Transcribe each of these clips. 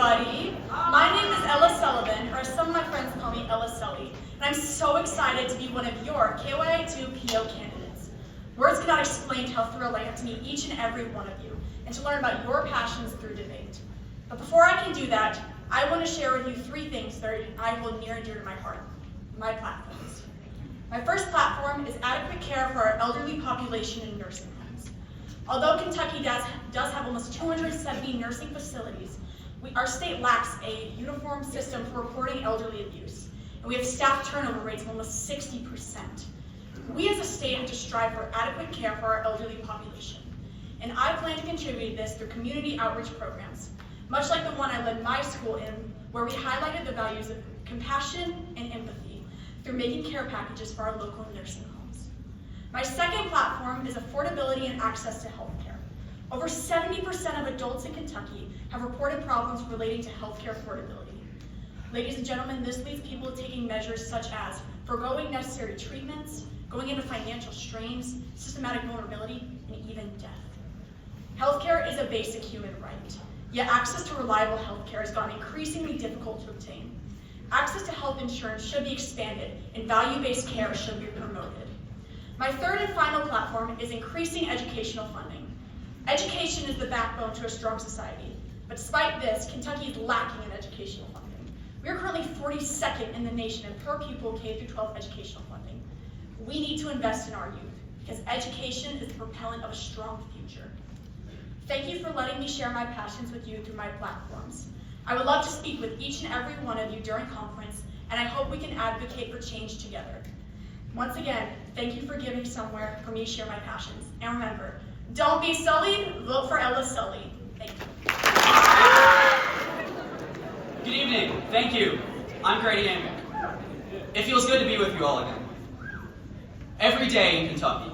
everybody. My name is Ella Sullivan, or as some of my friends call me, Ella Sully, and I'm so excited to be one of your KYI2PO candidates. Words cannot explain how thrilled I am to meet each and every one of you, and to learn about your passions through debate. But before I can do that, I want to share with you three things that I hold near and dear to my heart, my platforms. My first platform is adequate care for our elderly population in nursing homes. Although Kentucky does have almost 270 nursing facilities, our state lacks a uniform system for reporting elderly abuse, and we have staff turnover rates of almost 60%. We as a state have to strive for adequate care for our elderly population, and I plan to contribute to this through community outreach programs, much like the one I led my school in, where we highlighted the values of compassion and empathy through making care packages for our local nursing homes. My second platform is affordability and access to health care. Over 70% of adults in Kentucky have reported problems relating to healthcare affordability. Ladies and gentlemen, this leads people to taking measures such as foregoing necessary treatments, going into financial strains, systematic vulnerability, and even death. Healthcare is a basic human right, yet access to reliable healthcare has gotten increasingly difficult to obtain. Access to health insurance should be expanded, and value-based care should be promoted. My third and final platform is increasing educational funding. Education is the backbone to a strong society, but despite this, Kentucky is lacking in educational funding. We are currently 42nd in the nation in per pupil K-12 educational funding. We need to invest in our youth, because education is the propellant of a strong future. Thank you for letting me share my passions with you through my platforms. I would love to speak with each and every one of you during conference, and I hope we can advocate for change together. Once again, thank you for giving somewhere for me to share my passions. And remember, don't be sullied, vote for Ella Sully. Thank you. Good evening, thank you. I'm Grady Amick. It feels good to be with you all again. Every day in Kentucky,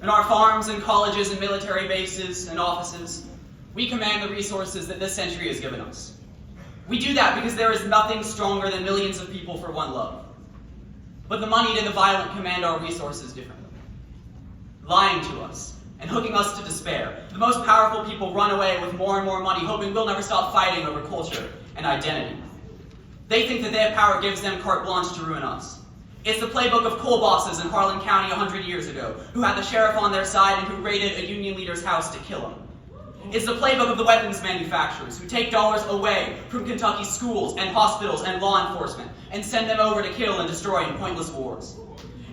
in our farms and colleges and military bases and offices, we command the resources that this century has given us. We do that because there is nothing stronger than millions of people for one love. But the moneyed and the violent command our resources differently, lying to us and hooking us to despair. The most powerful people run away with more and more money, hoping we'll never stop fighting over culture and identity. They think that their power gives them carte blanche to ruin us. It's the playbook of coal bosses in Harlan County 100 years ago, who had the sheriff on their side and who raided a union leader's house to kill him. It's the playbook of the weapons manufacturers who take dollars away from Kentucky's schools and hospitals and law enforcement and send them over to kill and destroy in pointless wars.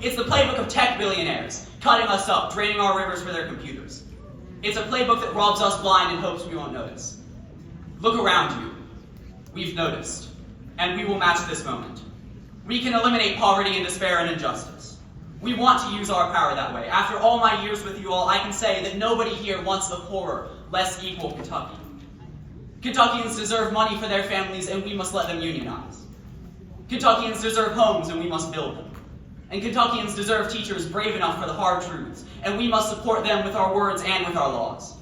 It's the playbook of tech billionaires, cutting us up, draining our rivers for their computers. It's a playbook that robs us blind in hopes we won't notice. Look around you. We've noticed, and we will match this moment. We can eliminate poverty and despair and injustice. We want to use our power that way. After all my years with you all, I can say that nobody here wants a poorer, less equal Kentucky. Kentuckians deserve money for their families, and we must let them unionize. Kentuckians deserve homes, and we must build them. And Kentuckians deserve teachers brave enough for the hard truths, and we must support them with our words and with our laws.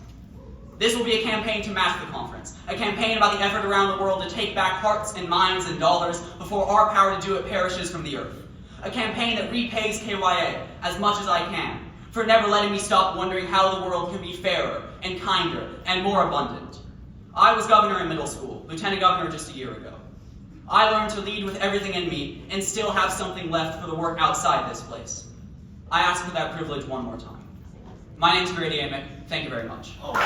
This will be a campaign to match the conference, a campaign about the effort around the world to take back hearts and minds and dollars before our power to do it perishes from the earth. A campaign that repays KYA as much as I can for never letting me stop wondering how the world can be fairer and kinder and more abundant. I was governor in middle school, lieutenant governor just a year ago. I learned to lead with everything in me and still have something left for the work outside this place. I ask for that privilege one more time. My name's Grady Amick. Thank you very much. Okay.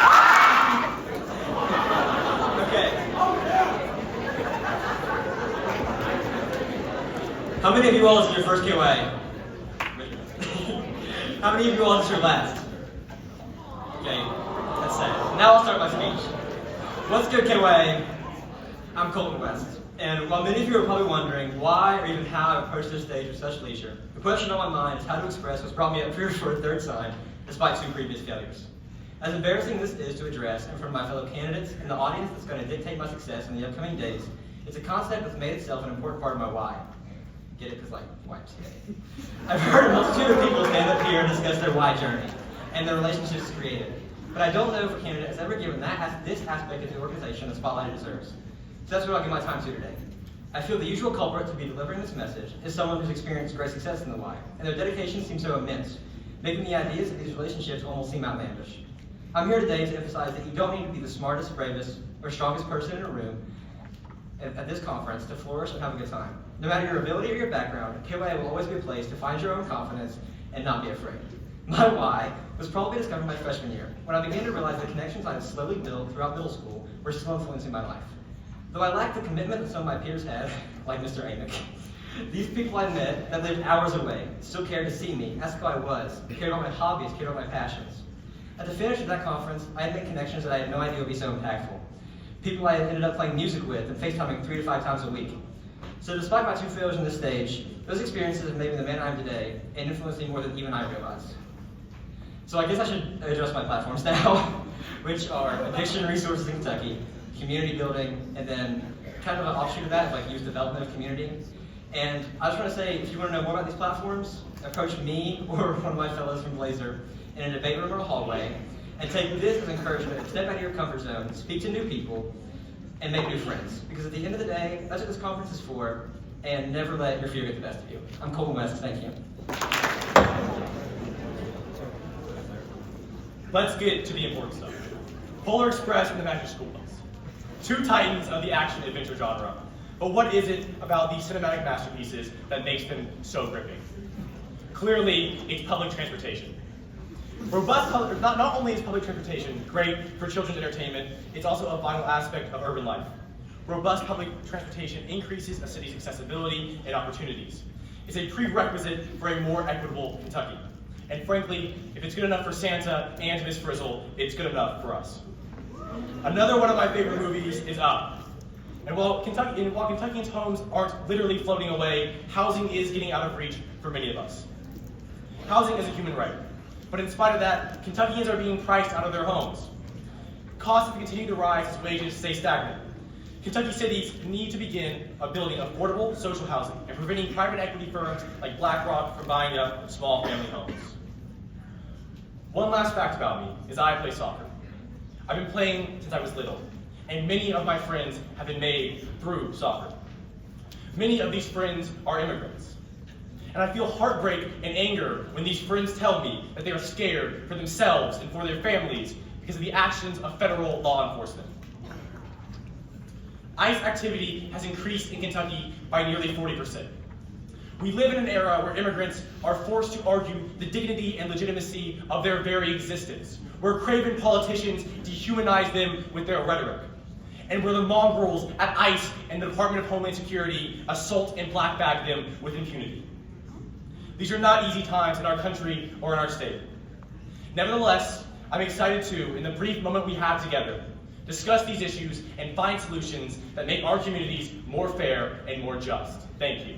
How many of you all is your first KYA? How many of you all is your last? Okay, that's sad. Now I'll start my speech. What's good, KYA? I'm Colton West. And while many of you are probably wondering why or even how I approached this stage with such leisure, the question on my mind is how to express what's brought me up here for a third time, despite two previous failures. As embarrassing as this is to address in front of my fellow candidates and the audience that's going to dictate my success in the upcoming days, it's a concept that's made itself an important part of my why. Get it? Because, like, wipes. I've heard a multitude of people stand up here and discuss their why journey and the relationships created. But I don't know if a candidate has ever given this aspect of the organization the spotlight it deserves. So that's what I'll give my time to today. I feel the usual culprit to be delivering this message is someone who's experienced great success in the why, and their dedication seems so immense, making the ideas of these relationships almost seem outlandish. I'm here today to emphasize that you don't need to be the smartest, bravest, or strongest person in a room at this conference to flourish and have a good time. No matter your ability or your background, KOA will always be a place to find your own confidence and not be afraid. My why was probably discovered my freshman year, when I began to realize the connections I had slowly built throughout middle school were still influencing my life. Though I lacked the commitment that some of my peers had, like Mr. Amick, these people I met that lived hours away still cared to see me, asked who I was, cared about my hobbies, cared about my passions. At the finish of that conference, I had made connections that I had no idea would be so impactful. People I had ended up playing music with and FaceTiming 3 to 5 times a week. So despite my 2 failures on this stage, those experiences have made me the man I am today and influenced me more than even I realized. So I guess I should address my platforms now, which are addiction resources in Kentucky, community building, and then kind of an offshoot of that, like youth development of community. And I just want to say, if you want to know more about these platforms, approach me or one of my fellows from Blazer in a debate room or a hallway, and take this as encouragement to step out of your comfort zone, speak to new people, and make new friends. Because at the end of the day, that's what this conference is for, and never let your fear get the best of you. I'm Colton West, thank you. Let's get to the important stuff. Polar Express and the Magic School Bus. 2 titans of the action-adventure genre. But what is it about these cinematic masterpieces that makes them so gripping? Clearly, it's public transportation. Not only is public transportation great for children's entertainment, it's also a vital aspect of urban life. Robust public transportation increases a city's accessibility and opportunities. It's a prerequisite for a more equitable Kentucky. And frankly, if it's good enough for Santa and Miss Frizzle, it's good enough for us. Another one of my favorite movies is Up. And while Kentuckians' homes aren't literally floating away, housing is getting out of reach for many of us. Housing is a human right. But in spite of that, Kentuckians are being priced out of their homes. Costs have continued to rise as wages stay stagnant. Kentucky cities need to begin building affordable social housing and preventing private equity firms like BlackRock from buying up small family homes. One last fact about me is I play soccer. I've been playing since I was little, and many of my friends have been made through soccer. Many of these friends are immigrants. And I feel heartbreak and anger when these friends tell me that they are scared for themselves and for their families because of the actions of federal law enforcement. ICE activity has increased in Kentucky by nearly 40%. We live in an era where immigrants are forced to argue the dignity and legitimacy of their very existence, where craven politicians dehumanize them with their rhetoric, and where the mongrels at ICE and the Department of Homeland Security assault and blackbag them with impunity. These are not easy times in our country or in our state. Nevertheless, I'm excited to, in the brief moment we have together, discuss these issues and find solutions that make our communities more fair and more just. Thank you.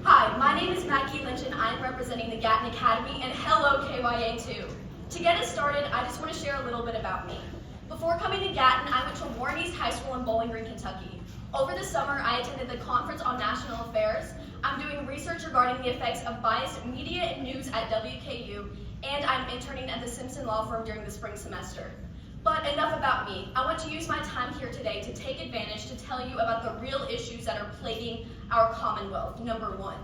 Hi, my name is Maggie Lynch and I'm representing the Gatton Academy, and hello KYA2. To get us started, I just want to share a little bit about me. Before coming to Gatton, I went to Warren East High School in Bowling Green, Kentucky. Over the summer, I attended the Conference on National Affairs. I'm doing research regarding the effects of biased media and news at WKU, and I'm interning at the Simpson Law Firm during the spring semester. But enough about me. I want to use my time here today to take advantage to tell you about the real issues that are plaguing our Commonwealth. Number 1,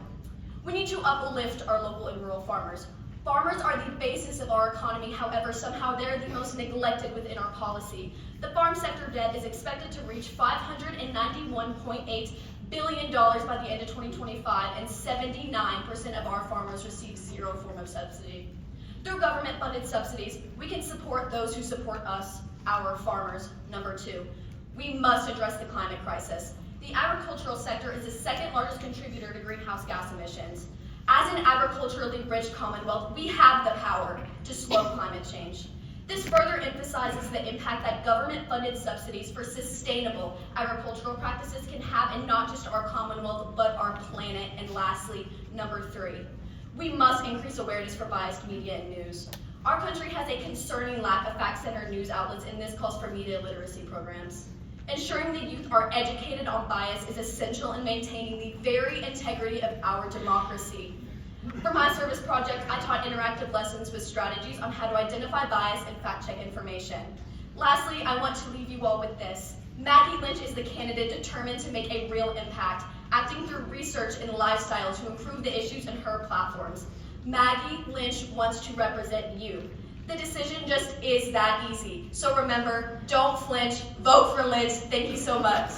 we need to uplift our local and rural farmers. Farmers are the basis of our economy, however, somehow they're the most neglected within our policy. The farm sector debt is expected to reach $591.8 billion by the end of 2025, and 79% of our farmers receive 0 form of subsidy. Through government-funded subsidies, we can support those who support us, our farmers. Number 2, we must address the climate crisis. The agricultural sector is the 2nd largest contributor to greenhouse gas emissions. As an agriculturally rich Commonwealth, we have the power to slow climate change. This further emphasizes the impact that government-funded subsidies for sustainable agricultural practices can have in not just our Commonwealth, but our planet. And lastly, number 3, we must increase awareness for biased media and news. Our country has a concerning lack of fact-centered news outlets, and this calls for media literacy programs. Ensuring the youth are educated on bias is essential in maintaining the very integrity of our democracy. For my service project, I taught interactive lessons with strategies on how to identify bias and fact-check information. Lastly, I want to leave you all with this. Maggie Lynch is the candidate determined to make a real impact, acting through research and lifestyle to improve the issues in her platforms. Maggie Lynch wants to represent you. The decision just is that easy. So remember, don't flinch, vote for Liz. Thank you so much.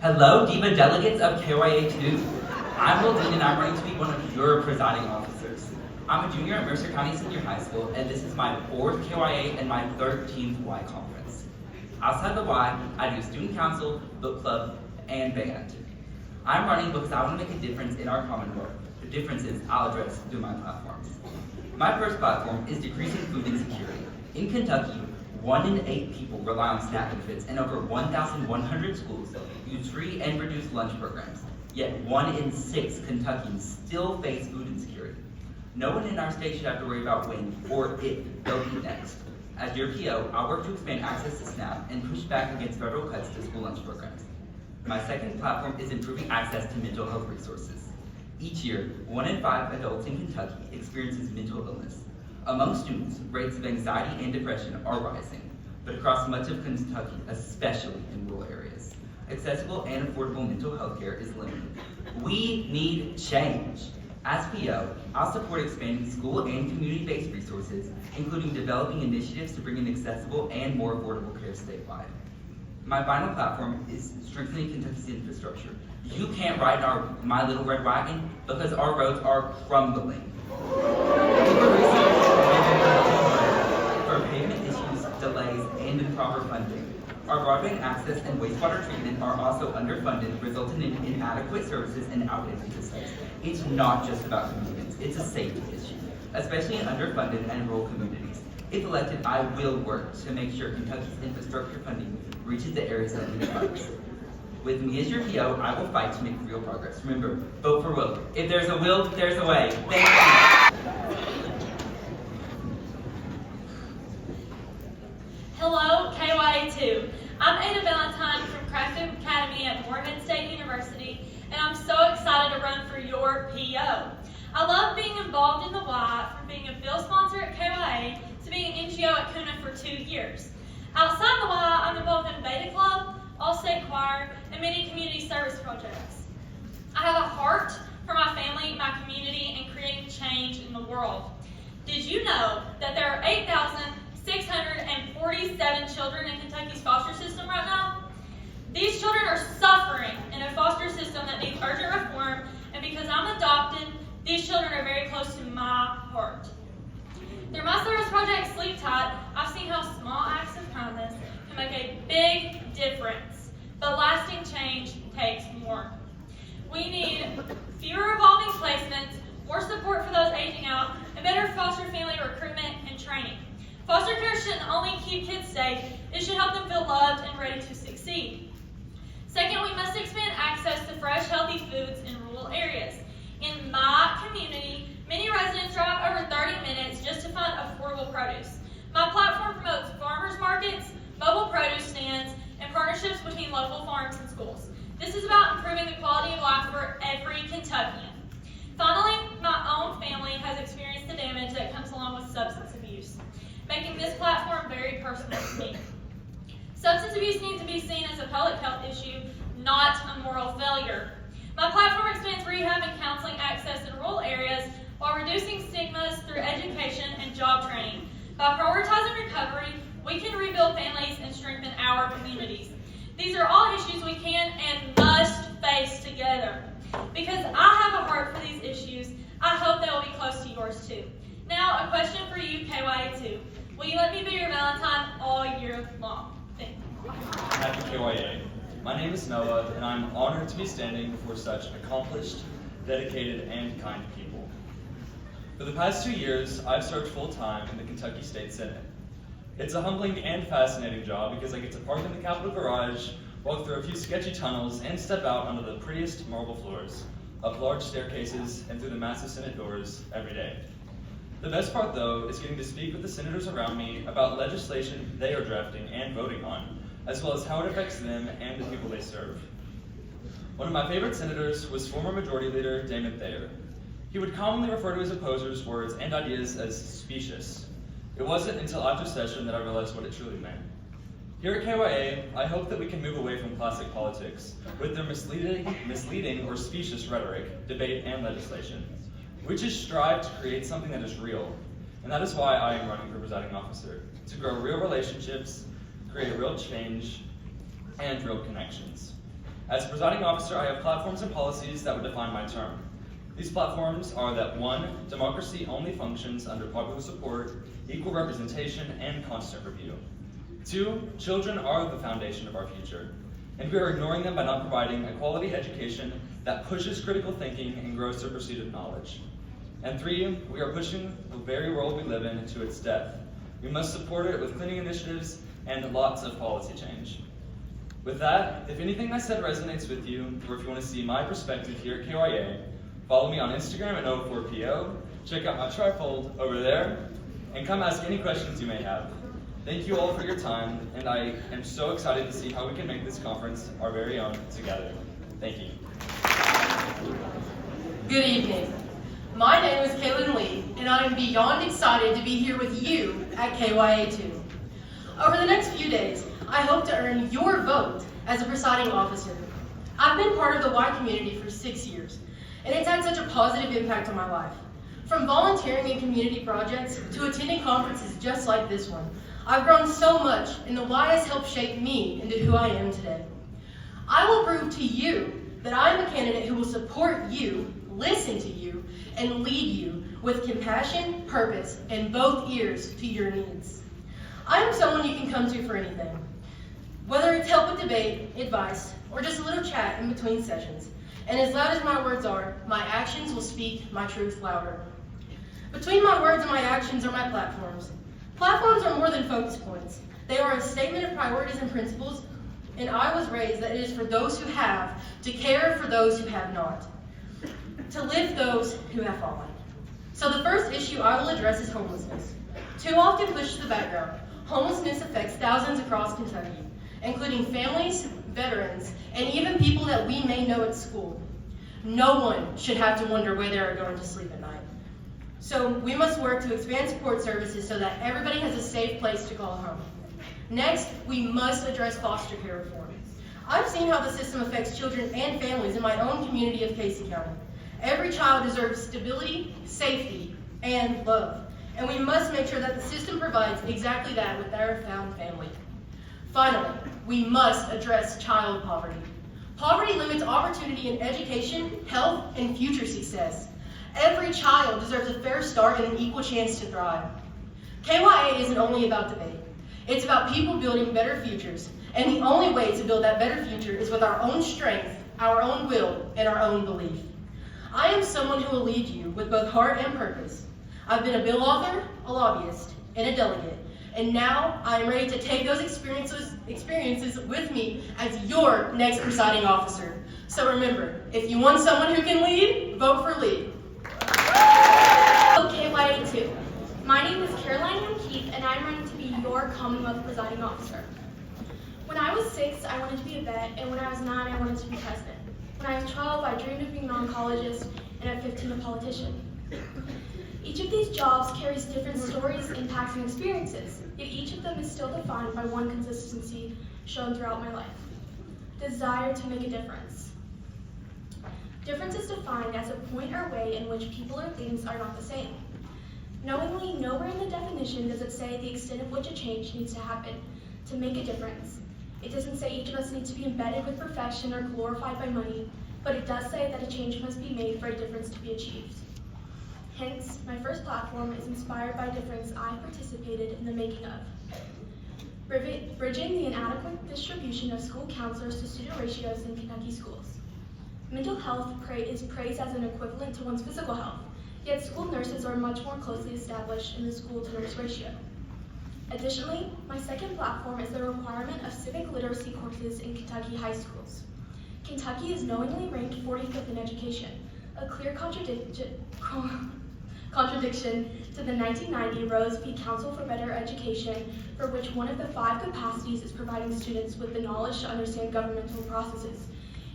Hello, Diva delegates of KYA2. I'm Will Dean and I'm running to be one of your presiding officers. I'm a junior at Mercer County Senior High School, and this is my 4th KYA and my 13th Y conference. Outside the Y, I do student council, book club, and band. I'm running because I want to make a difference in our Commonwealth. The differences I'll address through my platforms. My first platform is decreasing food insecurity. In Kentucky, 1 in 8 people rely on SNAP benefits, and over 1,100 schools use free and reduced lunch programs. Yet 1 in 6 Kentuckians still face food insecurity. No one in our state should have to worry about when or if they'll eat next. As your PO, I'll work to expand access to SNAP and push back against federal cuts to school lunch programs. My second platform is improving access to mental health resources. Each year, 1 in 5 adults in Kentucky experiences mental illness. Among students, rates of anxiety and depression are rising, but across much of Kentucky, especially in rural areas, accessible and affordable mental health care is limited. We need change. As PO, I'll support expanding school and community-based resources, including developing initiatives to bring in accessible and more affordable care statewide. My final platform is strengthening Kentucky's infrastructure. You can't ride in my little red wagon because our roads are crumbling. For pavement issues, delays, and improper funding. Our broadband access and wastewater treatment are also underfunded, resulting in inadequate services and outdated systems. It's not just about convenience, it's a safety issue, especially in underfunded and rural communities. If elected, I will work to make sure Kentucky's infrastructure funding reaches the areas that need funds. With me as your PO, I will fight to make real progress. Remember, vote for Will. If there's a will, there's a way. Thank you. Hello, KYA2. I'm Ada Valentine from Crafted Academy at Morehead State University, and I'm so excited to run for your PO. I love being involved in the Y, from being a field sponsor at KYA to being an NGO at Kuna for 2 years. Outside the Y, I'm involved in Beta Club, All-State Choir, and many community service projects. I have a heart for my family, my community, and creating change in the world. Did you know that there are 8,647 children in Kentucky's foster system right now? These children are suffering in a foster system that needs urgent reform, and because I'm adopted, these children are very close to my heart. Through my service project, Sleep Tight, I've seen how small acts of kindness can make a big difference, but lasting change takes more. We need fewer revolving placements, more support for those aging out, and better foster family recruitment and training. Foster care shouldn't only keep kids safe, it should help them feel loved and ready to succeed. Second, we must expand access to fresh, healthy foods in rural areas. In my community, many residents drive over 30 minutes just to find affordable produce. My platform promotes farmers markets, mobile produce stands, and partnerships between local farms and schools. This is about improving the quality of life for every Kentuckian. Finally, my own family has experienced the damage that comes along with substance abuse, making this platform very personal to me. Substance abuse needs to be seen as a public health issue, not a moral failure. My platform expands rehab and counseling access in rural areas while reducing stigmas through education and job training. By prioritizing recovery, we can rebuild families and strengthen our communities. These are all issues we can and must face together. Because I have a heart for these issues, I hope they will be close to yours too. Now, a question for you, KYA2. Will you let me be your Valentine all year long? Thank you. Happy KYA. My name is Noah, and I'm honored to be standing before such accomplished, dedicated, and kind people. For the past 2 years, I've served full-time in the Kentucky State Senate. It's a humbling and fascinating job because I get to park in the Capitol garage, walk through a few sketchy tunnels, and step out onto the prettiest marble floors, up large staircases, and through the massive Senate doors every day. The best part, though, is getting to speak with the senators around me about legislation they are drafting and voting on, as well as how it affects them and the people they serve. One of my favorite senators was former Majority Leader Damon Thayer. He would commonly refer to his opposers' words and ideas as specious. It wasn't until after session that I realized what it truly meant. Here at KYA, I hope that we can move away from classic politics with their misleading or specious rhetoric, debate, and legislation. We just strive to create something that is real, and that is why I am running for presiding officer, to grow real relationships, create real change, and real connections. As a presiding officer, I have platforms and policies that would define my term. These platforms are that 1, democracy only functions under popular support, equal representation, and constant review. 2, children are the foundation of our future, and we are ignoring them by not providing a quality education that pushes critical thinking and grows the pursuit of knowledge. And 3, we are pushing the very world we live in to its death. We must support it with cleaning initiatives and lots of policy change. With that, if anything I said resonates with you, or if you want to see my perspective here at KYA, follow me on Instagram at 04PO, check out my trifold over there, and come ask any questions you may have. Thank you all for your time, and I am so excited to see how we can make this conference our very own together. Thank you. Good evening. My name is Kaylin Lee, and I am beyond excited to be here with you at KYA2. Over the next few days, I hope to earn your vote as a presiding officer. I've been part of the Y community for 6 years, and it's had such a positive impact on my life. From volunteering in community projects to attending conferences just like this one, I've grown so much, and the Y has helped shape me into who I am today. I will prove to you that I am a candidate who will support you, listen to you, and lead you with compassion, purpose, and both ears to your needs. I am someone you can come to for anything, whether it's help with debate, advice, or just a little chat in between sessions. And as loud as my words are, my actions will speak my truth louder. Between my words and my actions are my platforms. Platforms are more than focus points. They are a statement of priorities and principles, and I was raised that it is for those who have to care for those who have not, to lift those who have fallen. So the first issue I will address is homelessness. Too often pushed to the background, homelessness affects thousands across Kentucky, including families, veterans, and even people that we may know at school. No one should have to wonder where they are going to sleep at night. So we must work to expand support services so that everybody has a safe place to call home. Next, we must address foster care reform. I've seen how the system affects children and families in my own community of Casey County. Every child deserves stability, safety, and love. And we must make sure that the system provides exactly that with their found family. Finally, we must address child poverty. Poverty limits opportunity in education, health, and future success. Every child deserves a fair start and an equal chance to thrive. KYA isn't only about debate. It's about people building better futures, and the only way to build that better future is with our own strength, our own will, and our own belief. I am someone who will lead you with both heart and purpose. I've been a bill author, a lobbyist, and a delegate, and now I am ready to take those experiences with me as your next presiding officer. So remember, if you want someone who can lead, vote for Lee. KYA2. My name is Caroline Keith, and I'm running to be your Commonwealth presiding officer. When I was 6, I wanted to be a vet, and when I was 9, I wanted to be president. When I was 12, I dreamed of being an oncologist, and at 15, a politician. Each of these jobs carries different stories, impacts, and experiences, yet each of them is still defined by one consistency shown throughout my life: desire to make a difference. Difference is defined as a point or way in which people or things are not the same. Knowingly, nowhere in the definition does it say the extent of which a change needs to happen to make a difference. It doesn't say each of us needs to be embedded with perfection or glorified by money, but it does say that a change must be made for a difference to be achieved. Hence, my first platform is inspired by a difference I participated in the making of. Bridging the inadequate distribution of school counselors to student ratios in Kentucky schools. Mental health is praised as an equivalent to one's physical health, yet school nurses are much more closely established in the school-to-nurse ratio. Additionally, my second platform is the requirement of civic literacy courses in Kentucky high schools. Kentucky is knowingly ranked 45th in education, a clear contradiction to the 1990 Rose v. Council for Better Education, for which one of the 5 capacities is providing students with the knowledge to understand governmental processes,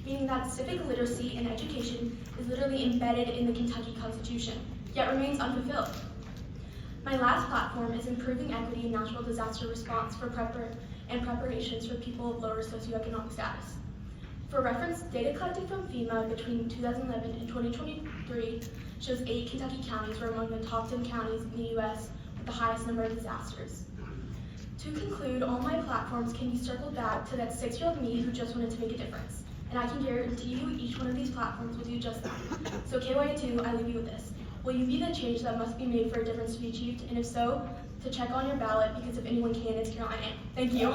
meaning that civic literacy in education is literally embedded in the Kentucky Constitution, yet remains unfulfilled. My last platform is improving equity in natural disaster response for preparations for people of lower socioeconomic status. For reference, data collected from FEMA between 2011 and 2023 shows 8 Kentucky counties were among the top 10 counties in the U.S. with the highest number of disasters. To conclude, all my platforms can be circled back to that 6-year-old me who just wanted to make a difference. And I can guarantee you each one of these platforms will do just that. So KYA2, I leave you with this. Will you be the change that must be made for a difference to be achieved? And if so, to check on your ballot, because if anyone can, it's Caroline Ann. Thank you.